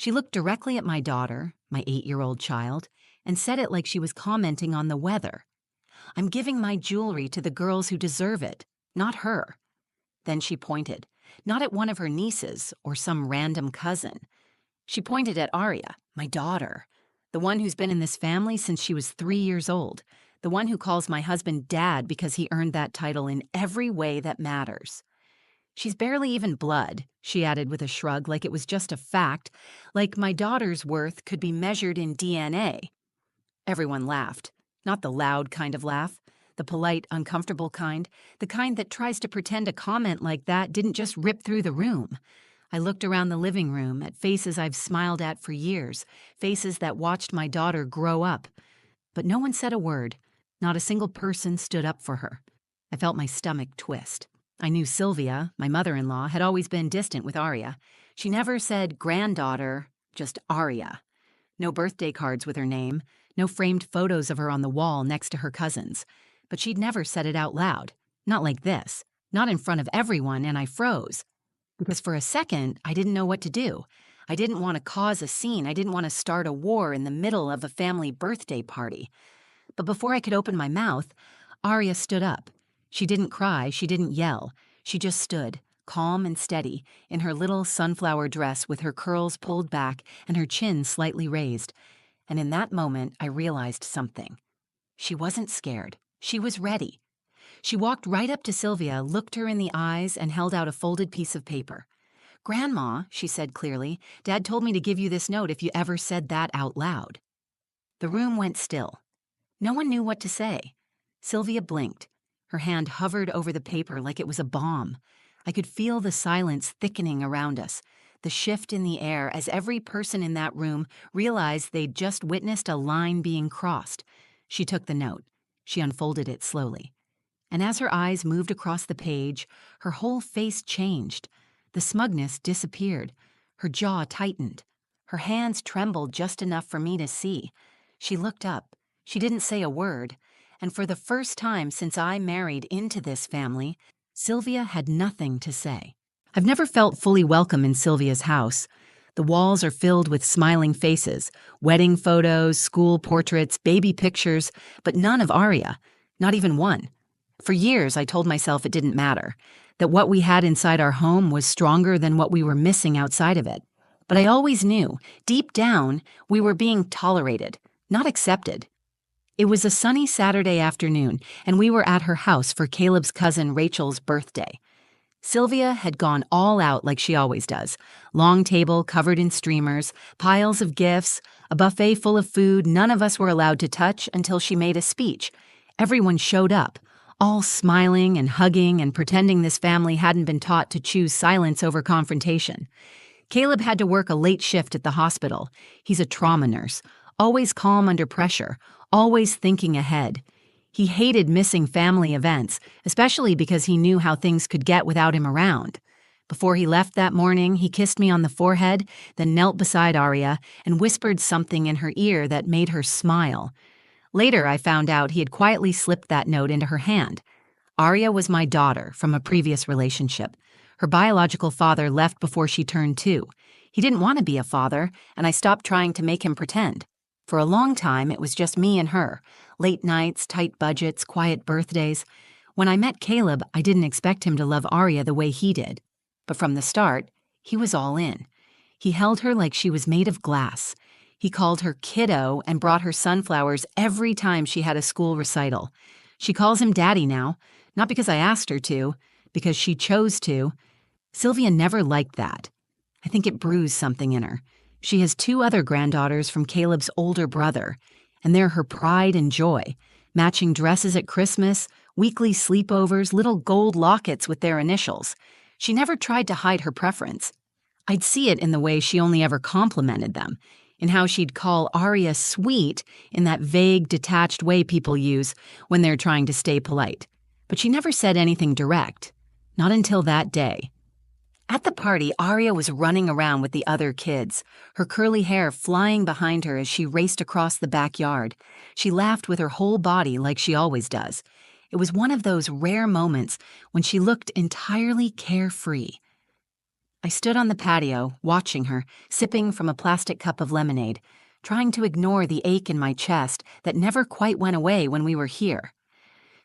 She looked directly at my daughter, my 8-year-old child, and said it like she was commenting on the weather. "I'm giving my jewelry to the girls who deserve it, not her." Then she pointed, not at one of her nieces or some random cousin. She pointed at Arya, my daughter, the one who's been in this family since she was 3 years old, the one who calls my husband Dad because he earned that title in every way that matters. "She's barely even blood," she added with a shrug, like it was just a fact, like my daughter's worth could be measured in DNA. Everyone laughed, not the loud kind of laugh, the polite, uncomfortable kind, the kind that tries to pretend a comment like that didn't just rip through the room. I looked around the living room at faces I've smiled at for years, faces that watched my daughter grow up. But no one said a word. Not a single person stood up for her. I felt my stomach twist. I knew Sylvia, my mother-in-law, had always been distant with Arya. She never said granddaughter, just Arya. No birthday cards with her name, no framed photos of her on the wall next to her cousins. But she'd never said it out loud. Not like this. Not in front of everyone, and I froze. Because for a second, I didn't know what to do. I didn't want to cause a scene. I didn't want to start a war in the middle of a family birthday party. But before I could open my mouth, Arya stood up. She didn't cry, she didn't yell. She just stood, calm and steady, in her little sunflower dress with her curls pulled back and her chin slightly raised. And in that moment, I realized something. She wasn't scared. She was ready. She walked right up to Sylvia, looked her in the eyes, and held out a folded piece of paper. "Grandma," she said clearly, "Dad told me to give you this note if you ever said that out loud." The room went still. No one knew what to say. Sylvia blinked. Her hand hovered over the paper like it was a bomb. I could feel the silence thickening around us, the shift in the air as every person in that room realized they'd just witnessed a line being crossed. She took the note. She unfolded it slowly. And as her eyes moved across the page, her whole face changed. The smugness disappeared. Her jaw tightened. Her hands trembled just enough for me to see. She looked up. She didn't say a word. And for the first time since I married into this family, Sylvia had nothing to say. I've never felt fully welcome in Sylvia's house. The walls are filled with smiling faces, wedding photos, school portraits, baby pictures, but none of Arya, not even one. For years, I told myself it didn't matter, that what we had inside our home was stronger than what we were missing outside of it. But I always knew, deep down, we were being tolerated, not accepted. It was a sunny Saturday afternoon, and we were at her house for Caleb's cousin Rachel's birthday. Sylvia had gone all out like she always does. Long table covered in streamers, piles of gifts, a buffet full of food none of us were allowed to touch until she made a speech. Everyone showed up, all smiling and hugging and pretending this family hadn't been taught to choose silence over confrontation. Caleb had to work a late shift at the hospital. He's a trauma nurse, always calm under pressure, always thinking ahead. He hated missing family events, especially because he knew how things could get without him around. Before he left that morning, he kissed me on the forehead, then knelt beside Arya and whispered something in her ear that made her smile. Later, I found out he had quietly slipped that note into her hand. Arya was my daughter from a previous relationship. Her biological father left before she turned 2. He didn't want to be a father, and I stopped trying to make him pretend. For a long time, it was just me and her. Late nights, tight budgets, quiet birthdays. When I met Caleb, I didn't expect him to love Arya the way he did. But from the start, he was all in. He held her like she was made of glass. He called her kiddo and brought her sunflowers every time she had a school recital. She calls him daddy now, not because I asked her to, because she chose to. Sylvia never liked that. I think it bruised something in her. She has 2 other granddaughters from Caleb's older brother, and they're her pride and joy. Matching dresses at Christmas, weekly sleepovers, little gold lockets with their initials. She never tried to hide her preference. I'd see it in the way she only ever complimented them, in how she'd call Arya sweet in that vague, detached way people use when they're trying to stay polite. But she never said anything direct. Not until that day. At the party, Arya was running around with the other kids, her curly hair flying behind her as she raced across the backyard. She laughed with her whole body like she always does. It was one of those rare moments when she looked entirely carefree. I stood on the patio, watching her, sipping from a plastic cup of lemonade, trying to ignore the ache in my chest that never quite went away when we were here.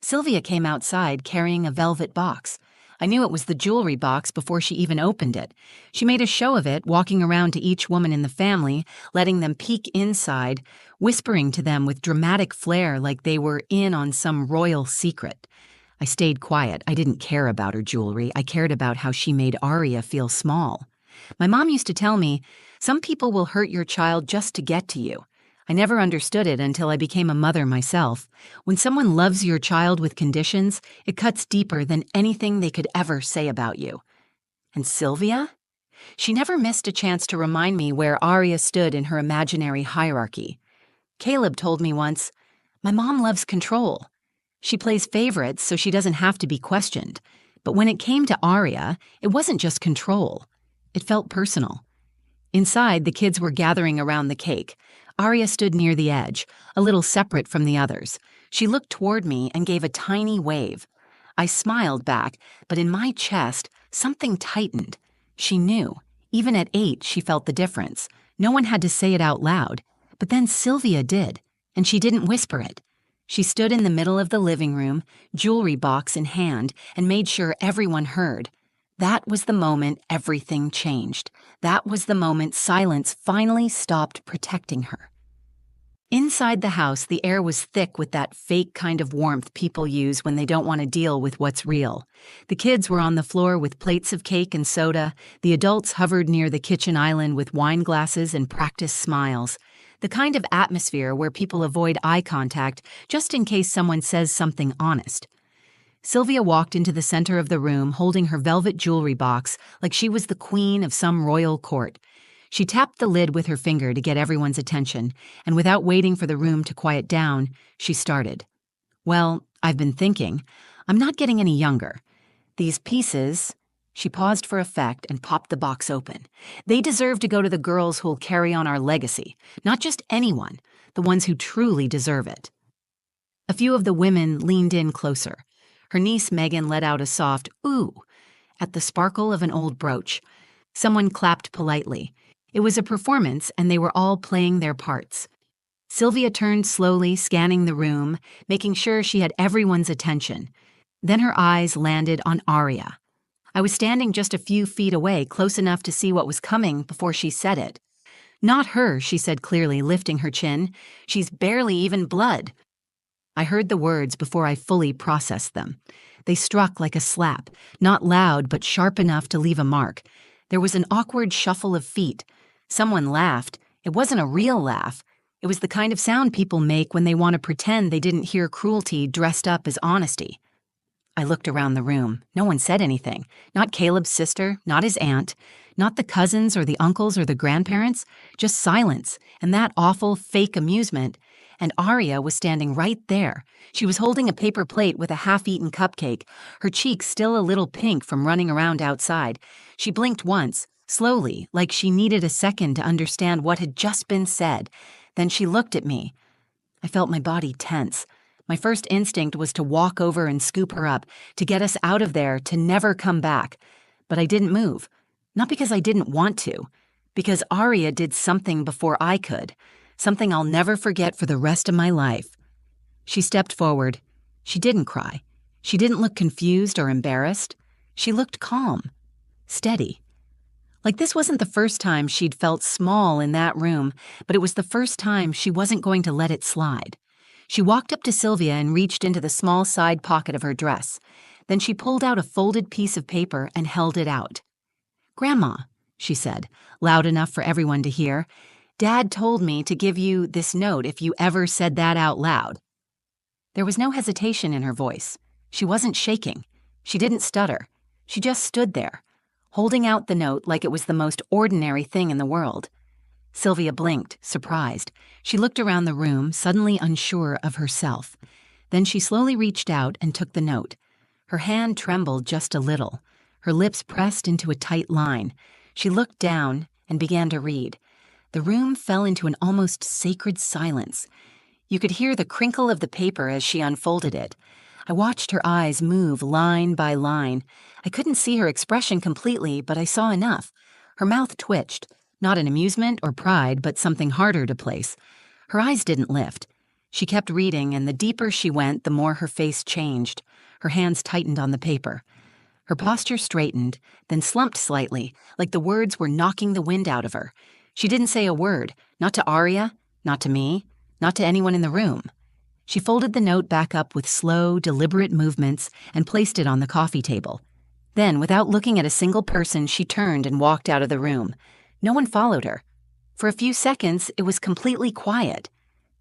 Sylvia came outside carrying a velvet box. I knew it was the jewelry box before she even opened it. She made a show of it, walking around to each woman in the family, letting them peek inside, whispering to them with dramatic flair like they were in on some royal secret. I stayed quiet. I didn't care about her jewelry. I cared about how she made Arya feel small. My mom used to tell me, some people will hurt your child just to get to you. I never understood it until I became a mother myself. When someone loves your child with conditions, it cuts deeper than anything they could ever say about you. And Sylvia? She never missed a chance to remind me where Arya stood in her imaginary hierarchy. Caleb told me once, "My mom loves control. She plays favorites so she doesn't have to be questioned. But when it came to Arya, it wasn't just control. It felt personal." Inside, the kids were gathering around the cake. Arya stood near the edge, a little separate from the others. She looked toward me and gave a tiny wave. I smiled back, but in my chest, something tightened. She knew. Even at 8, she felt the difference. No one had to say it out loud. But then Sylvia did, and she didn't whisper it. She stood in the middle of the living room, jewelry box in hand, and made sure everyone heard. That was the moment everything changed. That was the moment silence finally stopped protecting her. Inside the house, the air was thick with that fake kind of warmth people use when they don't want to deal with what's real. The kids were on the floor with plates of cake and soda. The adults hovered near the kitchen island with wine glasses and practiced smiles. The kind of atmosphere where people avoid eye contact just in case someone says something honest. Sylvia walked into the center of the room holding her velvet jewelry box like she was the queen of some royal court. She tapped the lid with her finger to get everyone's attention, and without waiting for the room to quiet down, she started. "Well, I've been thinking. I'm not getting any younger. These pieces..." She paused for effect and popped the box open. "They deserve to go to the girls who'll carry on our legacy. Not just anyone, the ones who truly deserve it." A few of the women leaned in closer. Her niece Megan let out a soft "ooh" at the sparkle of an old brooch. Someone clapped politely. It was a performance, and they were all playing their parts. Sylvia turned slowly, scanning the room, making sure she had everyone's attention. Then her eyes landed on Arya. I was standing just a few feet away, close enough to see what was coming before she said it. "Not her," she said clearly, lifting her chin. "She's barely even blood." I heard the words before I fully processed them. They struck like a slap, not loud but sharp enough to leave a mark. There was an awkward shuffle of feet. Someone laughed. It wasn't a real laugh. It was the kind of sound people make when they want to pretend they didn't hear cruelty dressed up as honesty. I looked around the room. No one said anything. Not Caleb's sister, not his aunt, not the cousins or the uncles or the grandparents. Just silence and that awful fake amusement. And Arya was standing right there. She was holding a paper plate with a half-eaten cupcake, her cheeks still a little pink from running around outside. She blinked once, slowly, like she needed a second to understand what had just been said. Then she looked at me. I felt my body tense. My first instinct was to walk over and scoop her up, to get us out of there, to never come back. But I didn't move. Not because I didn't want to. Because Arya did something before I could. Something I'll never forget for the rest of my life. She stepped forward. She didn't cry. She didn't look confused or embarrassed. She looked calm. Steady. Like this wasn't the first time she'd felt small in that room, but it was the first time she wasn't going to let it slide. She walked up to Sylvia and reached into the small side pocket of her dress. Then she pulled out a folded piece of paper and held it out. "Grandma," she said, loud enough for everyone to hear, "Dad told me to give you this note if you ever said that out loud." There was no hesitation in her voice. She wasn't shaking. She didn't stutter. She just stood there, holding out the note like it was the most ordinary thing in the world. Sylvia blinked, surprised. She looked around the room, suddenly unsure of herself. Then she slowly reached out and took the note. Her hand trembled just a little. Her lips pressed into a tight line. She looked down and began to read. The room fell into an almost sacred silence. You could hear the crinkle of the paper as she unfolded it. I watched her eyes move line by line. I couldn't see her expression completely, but I saw enough. Her mouth twitched, not in amusement or pride, but something harder to place. Her eyes didn't lift. She kept reading, and the deeper she went, the more her face changed. Her hands tightened on the paper. Her posture straightened, then slumped slightly, like the words were knocking the wind out of her. She didn't say a word, not to Arya, not to me, not to anyone in the room. She folded the note back up with slow, deliberate movements and placed it on the coffee table. Then, without looking at a single person, she turned and walked out of the room. No one followed her. For a few seconds, it was completely quiet.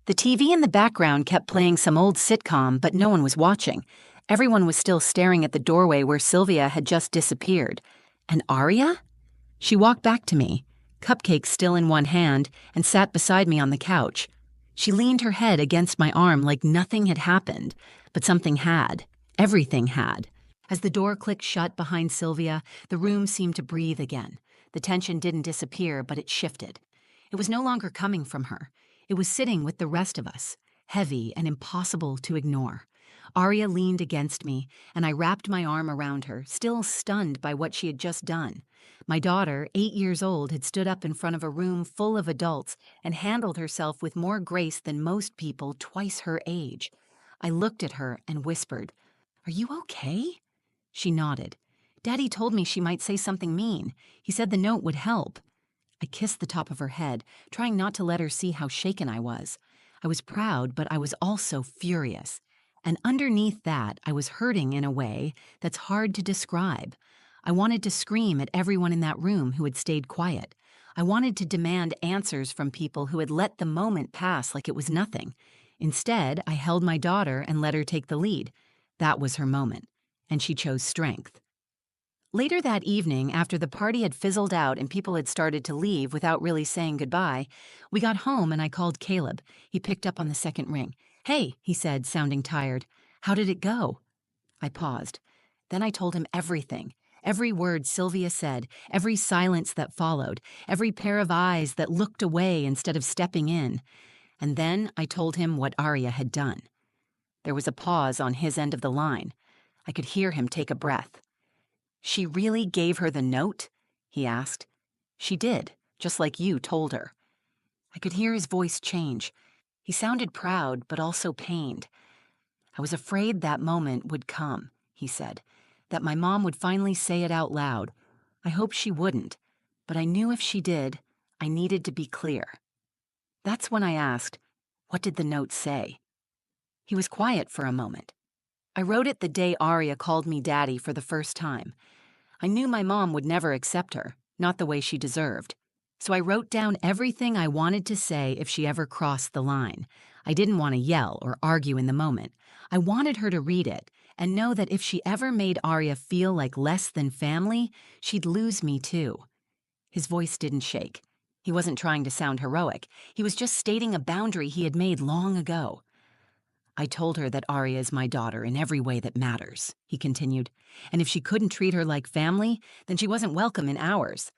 The TV in the background kept playing some old sitcom, but no one was watching. Everyone was still staring at the doorway where Sylvia had just disappeared. And Arya? She walked back to me, cupcake still in one hand, and sat beside me on the couch. She leaned her head against my arm like nothing had happened, but something had. Everything had. As the door clicked shut behind Sylvia, the room seemed to breathe again. The tension didn't disappear, but it shifted. It was no longer coming from her. It was sitting with the rest of us, heavy and impossible to ignore. Arya leaned against me, and I wrapped my arm around her, still stunned by what she had just done. My daughter, 8 years old, had stood up in front of a room full of adults and handled herself with more grace than most people twice her age. I looked at her and whispered, "Are you okay?" She nodded. "Daddy told me she might say something mean. He said the note would help." I kissed the top of her head, trying not to let her see how shaken I was. I was proud, but I was also furious. And underneath that, I was hurting in a way that's hard to describe. I wanted to scream at everyone in that room who had stayed quiet. I wanted to demand answers from people who had let the moment pass like it was nothing. Instead, I held my daughter and let her take the lead. That was her moment, and she chose strength. Later that evening, after the party had fizzled out and people had started to leave without really saying goodbye, we got home and I called Caleb. He picked up on the second ring. "Hey," he said, sounding tired. "How did it go?" I paused. Then I told him everything. Every word Sylvia said, every silence that followed, every pair of eyes that looked away instead of stepping in. And then I told him what Arya had done. There was a pause on his end of the line. I could hear him take a breath. "She really gave her the note?" he asked. "She did, just like you told her." I could hear his voice change. He sounded proud, but also pained. "I was afraid that moment would come," he said, "that my mom would finally say it out loud. I hoped she wouldn't, but I knew if she did, I needed to be clear." That's when I asked, "What did the note say?" He was quiet for a moment. "I wrote it the day Arya called me daddy for the first time. I knew my mom would never accept her, not the way she deserved. So I wrote down everything I wanted to say if she ever crossed the line. I didn't want to yell or argue in the moment. I wanted her to read it and know that if she ever made Arya feel like less than family, she'd lose me too." His voice didn't shake. He wasn't trying to sound heroic. He was just stating a boundary he had made long ago. "I told her that Arya is my daughter in every way that matters," he continued. "And if she couldn't treat her like family, then she wasn't welcome in ours.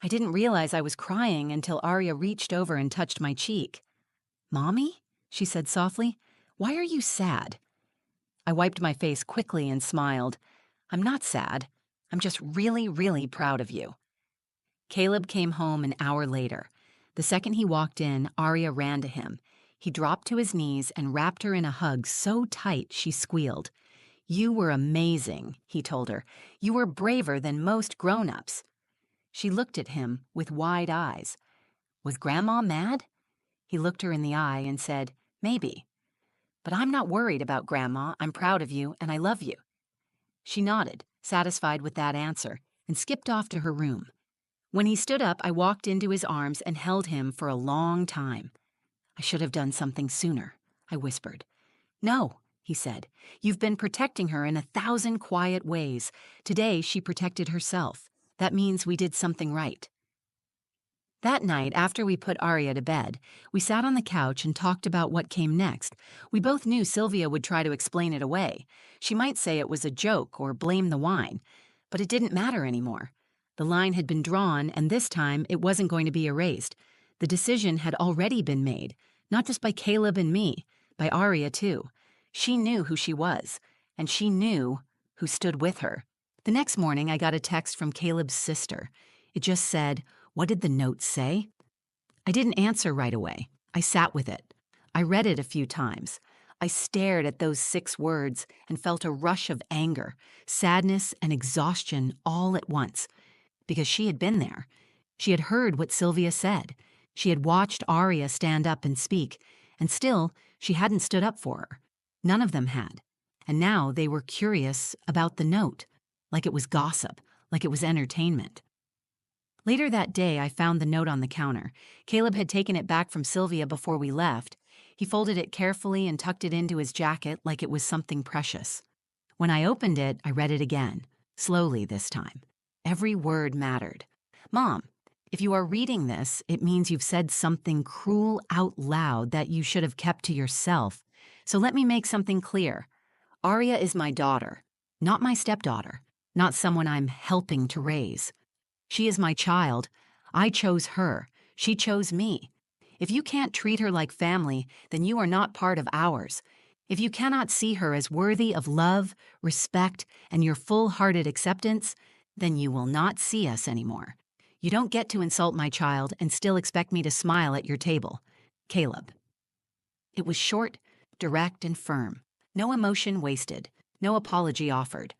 I didn't realize I was crying until Arya reached over and touched my cheek. 'Mommy?' she said softly. 'Why are you sad?' I wiped my face quickly and smiled. 'I'm not sad. I'm just really, really proud of you.' Caleb came home an hour later. The second he walked in, Arya ran to him. He dropped to his knees and wrapped her in a hug so tight she squealed. 'You were amazing,' he told her. 'You were braver than most grown-ups.' She looked at him with wide eyes. 'Was Grandma mad?' He looked her in the eye and said, 'Maybe. But I'm not worried about Grandma. I'm proud of you and I love you.' She nodded, satisfied with that answer, and skipped off to her room. When he stood up, I walked into his arms and held him for a long time. 'I should have done something sooner,' I whispered. 'No,' he said. 'You've been protecting her in 1,000 quiet ways. Today she protected herself. That means we did something right.' That night, after we put Arya to bed, we sat on the couch and talked about what came next. We both knew Sylvia would try to explain it away. She might say it was a joke or blame the wine. But it didn't matter anymore. The line had been drawn, and this time it wasn't going to be erased. The decision had already been made, not just by Caleb and me, by Arya too. She knew who she was. and she knew who stood with her. The next morning, I got a text from Caleb's sister. It just said, "What did the note say?" I didn't answer right away. I sat with it. I read it a few times. I stared at those 6 words and felt a rush of anger, sadness, and exhaustion all at once. Because she had been there. She had heard what Sylvia said. She had watched Arya stand up and speak, and still, she hadn't stood up for her. None of them had. And now they were curious about the note, like it was gossip, like it was entertainment. Later that day, I found the note on the counter. Caleb had taken it back from Sylvia before we left. He folded it carefully and tucked it into his jacket like it was something precious. When I opened it, I read it again, slowly this time. Every word mattered. "Mom, if you are reading this, it means you've said something cruel out loud that you should have kept to yourself. So let me make something clear. Arya is my daughter, not my stepdaughter, not someone I'm helping to raise. She is my child. I chose her. She chose me. If you can't treat her like family, then you are not part of ours. If you cannot see her as worthy of love, respect, and your full-hearted acceptance, then you will not see us anymore. You don't get to insult my child and still expect me to smile at your table. Caleb." It was short, direct, and firm. No emotion wasted. No apology offered.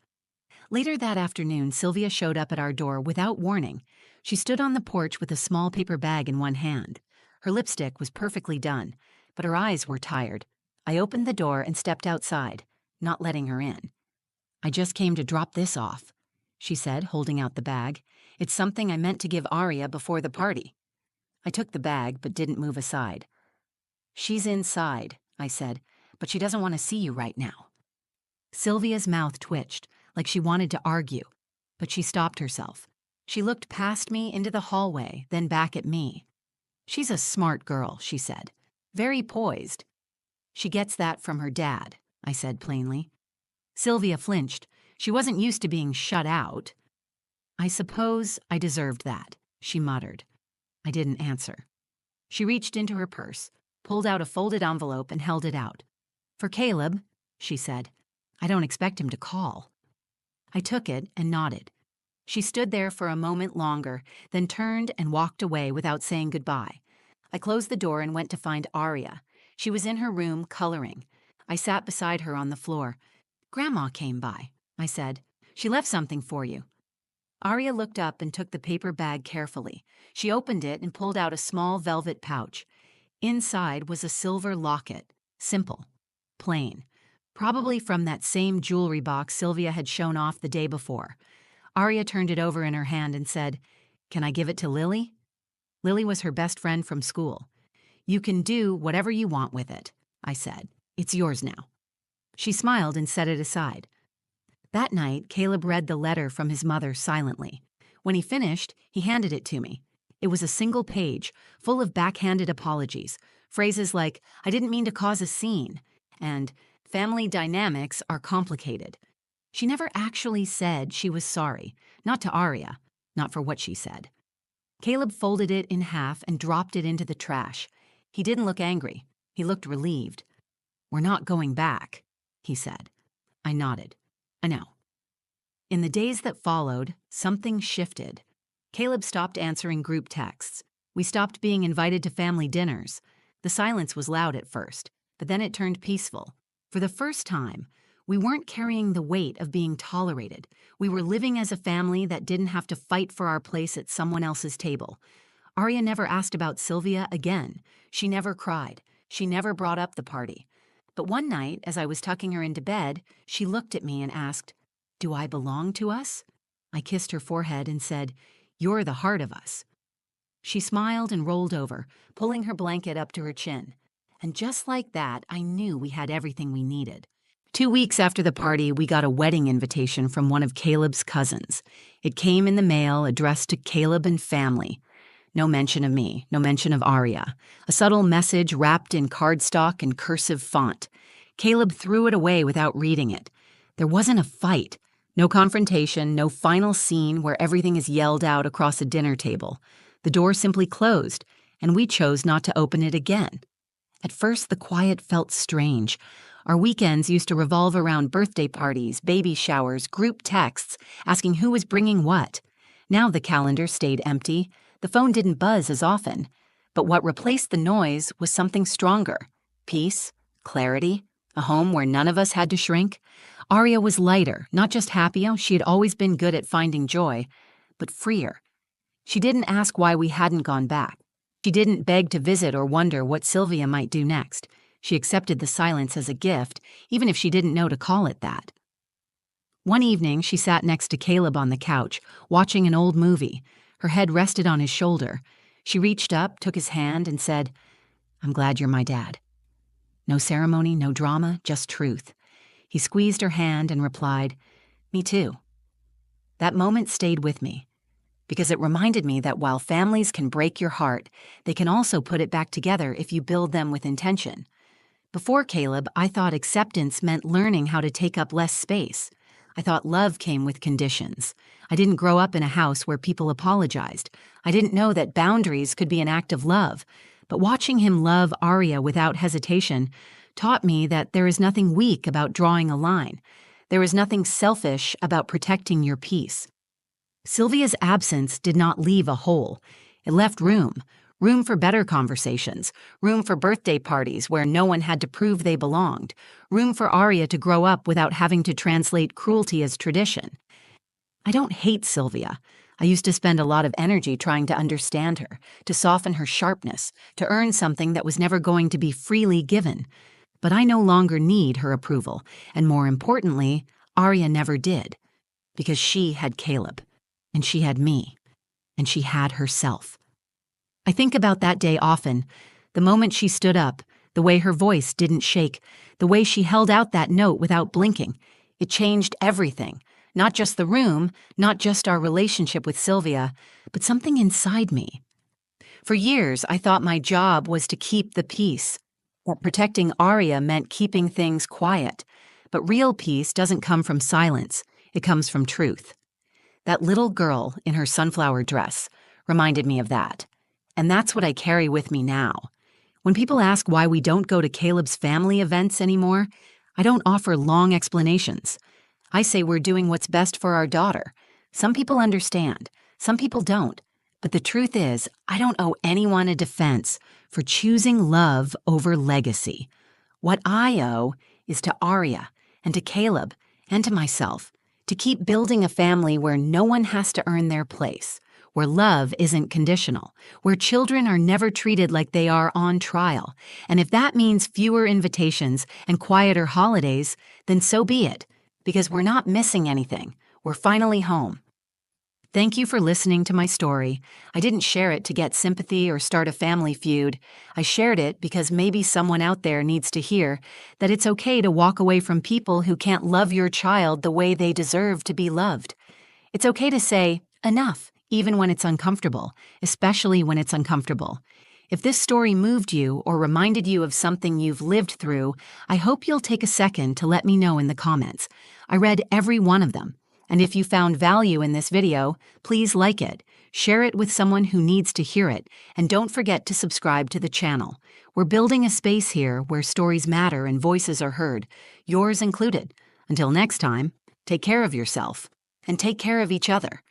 Later that afternoon, Sylvia showed up at our door without warning. She stood on the porch with a small paper bag in one hand. Her lipstick was perfectly done, but her eyes were tired. I opened the door and stepped outside, not letting her in. "I just came to drop this off," she said, holding out the bag. "It's something I meant to give Arya before the party." I took the bag, but didn't move aside. "She's inside," I said, "but she doesn't want to see you right now." Sylvia's mouth twitched, like she wanted to argue, but she stopped herself. She looked past me into the hallway, then back at me. "She's a smart girl," she said. "Very poised." "She gets that from her dad," I said plainly. Sylvia flinched. She wasn't used to being shut out. "I suppose I deserved that," she muttered. I didn't answer. She reached into her purse, pulled out a folded envelope, and held it out. "For Caleb," she said. "I don't expect him to call." I took it and nodded. She stood there for a moment longer, then turned and walked away without saying goodbye. I closed the door and went to find Arya. She was in her room, coloring. I sat beside her on the floor. "Grandma came by," I said. "She left something for you." Arya looked up and took the paper bag carefully. She opened it and pulled out a small velvet pouch. Inside was a silver locket, simple, plain, probably from that same jewelry box Sylvia had shown off the day before. Arya turned it over in her hand and said, "Can I give it to Lily?" Lily was her best friend from school. "You can do whatever you want with it," I said. "It's yours now." She smiled and set it aside. That night, Caleb read the letter from his mother silently. When he finished, he handed it to me. It was a single page, full of backhanded apologies, phrases like, "I didn't mean to cause a scene," and "family dynamics are complicated." She never actually said she was sorry, not to Arya, not for what she said. Caleb folded it in half and dropped it into the trash. He didn't look angry. He looked relieved. "We're not going back," he said. I nodded. "I know." In the days that followed, something shifted. Caleb stopped answering group texts. We stopped being invited to family dinners. The silence was loud at first, but then it turned peaceful. For the first time, we weren't carrying the weight of being tolerated. We were living as a family that didn't have to fight for our place at someone else's table. Arya never asked about Sylvia again. She never cried. She never brought up the party. But one night, as I was tucking her into bed, she looked at me and asked, "Do I belong to us?" I kissed her forehead and said, "You're the heart of us." She smiled and rolled over, pulling her blanket up to her chin. And just like that, I knew we had everything we needed. 2 weeks after the party, we got a wedding invitation from one of Caleb's cousins. It came in the mail, addressed to Caleb and family. No mention of me, no mention of Arya. A subtle message wrapped in cardstock and cursive font. Caleb threw it away without reading it. There wasn't a fight. No confrontation, no final scene where everything is yelled out across a dinner table. The door simply closed, and we chose not to open it again. At first, the quiet felt strange. Our weekends used to revolve around birthday parties, baby showers, group texts, asking who was bringing what. Now the calendar stayed empty. The phone didn't buzz as often. But what replaced the noise was something stronger. Peace, clarity, a home where none of us had to shrink. Aria was lighter, not just happier, she had always been good at finding joy, but freer. She didn't ask why we hadn't gone back. She didn't beg to visit or wonder what Sylvia might do next. She accepted the silence as a gift, even if she didn't know to call it that. One evening, she sat next to Caleb on the couch, watching an old movie. Her head rested on his shoulder. She reached up, took his hand, and said, "I'm glad you're my dad." No ceremony, no drama, just truth. He squeezed her hand and replied, "Me too." That moment stayed with me, because it reminded me that while families can break your heart, they can also put it back together if you build them with intention. Before Caleb, I thought acceptance meant learning how to take up less space. I thought love came with conditions. I didn't grow up in a house where people apologized. I didn't know that boundaries could be an act of love. But watching him love Aria without hesitation taught me that there is nothing weak about drawing a line. There is nothing selfish about protecting your peace. Sylvia's absence did not leave a hole. It left room for better conversations, room for birthday parties where no one had to prove they belonged, room for Aria to grow up without having to translate cruelty as tradition. I don't hate Sylvia. I used to spend a lot of energy trying to understand her, to soften her sharpness, to earn something that was never going to be freely given. But I no longer need her approval, and more importantly, Aria never did, because she had Caleb, and she had me, and she had herself. I think about that day often, the moment she stood up, the way her voice didn't shake, the way she held out that note without blinking. It changed everything. Not just the room, not just our relationship with Sylvia, but something inside me. For years, I thought my job was to keep the peace, that protecting Aria meant keeping things quiet. But real peace doesn't come from silence, it comes from truth. That little girl in her sunflower dress reminded me of that. And that's what I carry with me now. When people ask why we don't go to Caleb's family events anymore, I don't offer long explanations. I say we're doing what's best for our daughter. Some people understand, some people don't. But the truth is, I don't owe anyone a defense for choosing love over legacy. What I owe is to Aria and to Caleb and to myself to keep building a family where no one has to earn their place, where love isn't conditional, where children are never treated like they are on trial. And if that means fewer invitations and quieter holidays, then so be it. Because we're not missing anything. We're finally home. Thank you for listening to my story. I didn't share it to get sympathy or start a family feud. I shared it because maybe someone out there needs to hear that it's okay to walk away from people who can't love your child the way they deserve to be loved. It's okay to say, enough, even when it's uncomfortable, especially when it's uncomfortable. If this story moved you or reminded you of something you've lived through, I hope you'll take a second to let me know in the comments. I read every one of them. And if you found value in this video, please like it, share it with someone who needs to hear it, and don't forget to subscribe to the channel. We're building a space here where stories matter and voices are heard, yours included. Until next time, take care of yourself and take care of each other.